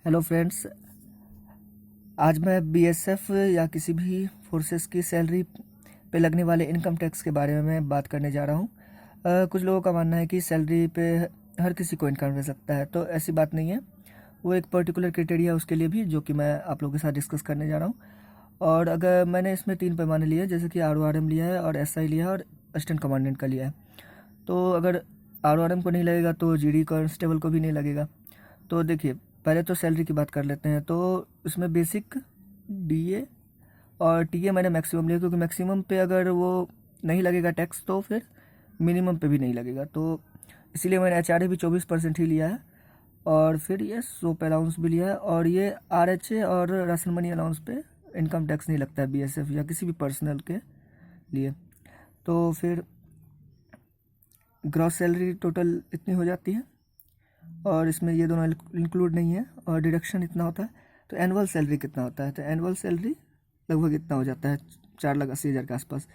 Hello friends, आज मैं BSF या किसी भी फोर्सेस की सैलरी पे लगने वाले इनकम टैक्स के बारे में बात करने जा रहा हूँ। कुछ लोगों का मानना है कि सैलरी पे हर किसी को इनकम मिल सकता है, तो ऐसी बात नहीं है। वो एक पर्टिकुलर क्राइटेरिया है उसके लिए भी, जो कि मैं आप लोगों के साथ डिस्कस करने जा रहा हूँ। और अगर मैंने इसमें 3 पैमाने लिए हैं, जैसे कि RORM लिया है और SI लिया है और असिस्टेंट कमांडेंट का लिया है। तो अगर RORM को नहीं लगेगा तो GD कांस्टेबल को भी नहीं लगेगा। तो देखिए, पहले तो सैलरी की बात कर लेते हैं। तो इसमें बेसिक, DA और TA मैंने मैक्सिमम लिया, क्योंकि मैक्सिमम पे अगर वो नहीं लगेगा टैक्स तो फिर मिनिमम पे भी नहीं लगेगा। तो इसीलिए मैंने HRA भी 24% ही लिया है। और फिर ये सोप अलाउंस भी लिया है, और ये RHA और राशन मनी अलाउंस पे इनकम टैक्स नहीं लगता है BSF या किसी भी पर्सनल के लिए। तो फिर ग्रॉस सैलरी टोटल इतनी हो जाती है, और इसमें ये दोनों इंक्लूड नहीं है। और डिडक्शन इतना होता है। तो एनुअल सैलरी कितना होता है? तो एनुअल सैलरी लगभग इतना हो जाता है, 4,80,000 के आसपास।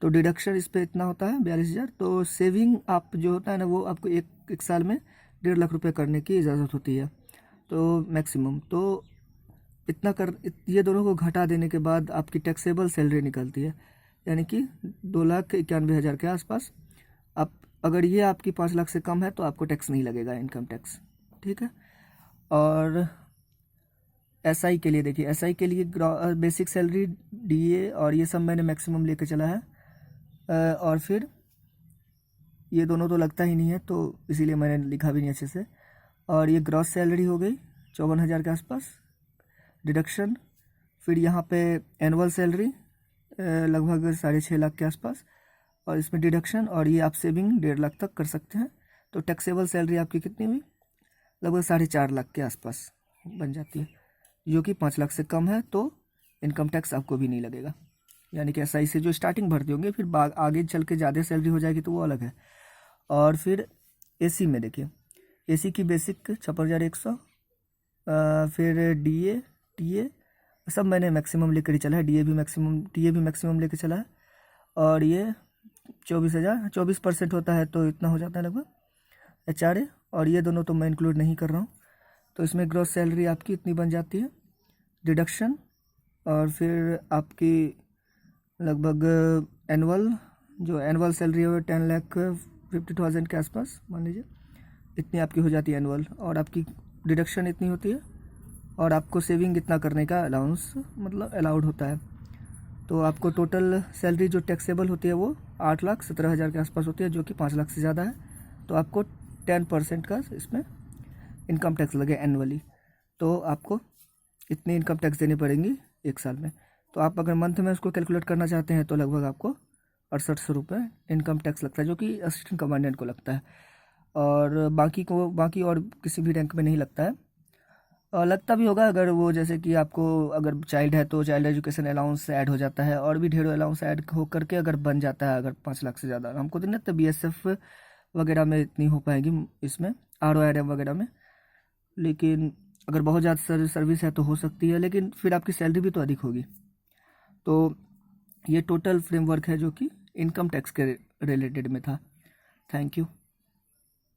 तो डिडक्शन इस पर इतना होता है, 42,000। तो सेविंग आप जो होता है ना, वो आपको एक साल में 1.5 लाख रुपये करने की इजाज़त होती है, तो मैक्सिमम। तो ये दोनों को घटा देने के बाद आपकी टैक्सेबल सैलरी निकलती है, यानी कि 2,91,000 के आसपास। आप अगर ये आपकी 5 लाख से कम है तो आपको टैक्स नहीं लगेगा, इनकम टैक्स, ठीक है। और SI के लिए देखिए, SI के लिए बेसिक सैलरी, DA और ये सब मैंने मैक्सिमम लेके चला है। और फिर ये दोनों तो लगता ही नहीं है, तो इसीलिए मैंने लिखा भी नहीं अच्छे से। और ये ग्रॉस सैलरी हो गई 54,000 के आसपास, डिडक्शन। फिर यहाँ पे एनुअल सैलरी लगभग 6.5 लाख के आसपास, और इसमें डिडक्शन। और ये आप सेविंग 1.5 लाख तक कर सकते हैं। तो टैक्सेबल सैलरी आपकी कितनी हुई? लगभग 4.5 लाख के आसपास बन जाती है, जो कि 5 लाख से कम है। तो इनकम टैक्स आपको भी नहीं लगेगा, यानी कि SI से जो स्टार्टिंग भर्ती होंगे, फिर आगे चल के ज़्यादा सैलरी हो जाएगी तो वो अलग है। और फिर AC में देखिए, AC की बेसिक 56,100, फिर DA TA सब मैंने मैक्सिमम लेकर ही चला है। TA भी मैक्सिमम लेकर चला है। और ये 24,000, 24% होता है तो इतना हो जाता है लगभग HRA। और ये दोनों तो मैं इंक्लूड नहीं कर रहा हूँ। तो इसमें ग्रॉस सैलरी आपकी इतनी बन जाती है, डिडक्शन। और फिर आपकी लगभग एनुअल सैलरी है 10,50,000 के आसपास, मान लीजिए इतनी आपकी हो जाती है एनुअल। और आपकी डिडक्शन इतनी होती है, और आपको सेविंग इतना करने का अलाउंस मतलब अलाउड होता है। तो आपको टोटल सैलरी जो टैक्सेबल होती है वो 8,17,000 के आसपास होती है, जो कि 5 लाख से ज़्यादा है। तो आपको 10% का इसमें इनकम टैक्स लगे एनुअली। तो आपको इतनी इनकम टैक्स देनी पड़ेंगी 1 साल में। तो आप अगर मंथ में उसको कैलकुलेट करना चाहते हैं तो लगभग आपको 6800 रुपये इनकम टैक्स लगता है, जो कि असिस्टेंट कमांडेंट को लगता है। और बाकी और किसी भी रैंक में नहीं लगता है। और लगता भी होगा अगर वो, जैसे कि आपको अगर चाइल्ड है तो चाइल्ड एजुकेशन अलाउंस ऐड हो जाता है, और भी ढेरों अलाउंस ऐड हो करके अगर बन जाता है, अगर 5 लाख से ज़्यादा। हमको तो नहीं लगता BSF वगैरह में इतनी हो पाएगी, इसमें RORM वगैरह में। लेकिन अगर बहुत ज़्यादा सर्विस है तो हो सकती है, लेकिन फिर आपकी सैलरी भी तो अधिक होगी। तो ये टोटल फ्रेमवर्क है जो कि इनकम टैक्स के रिलेटेड में था। Thank you.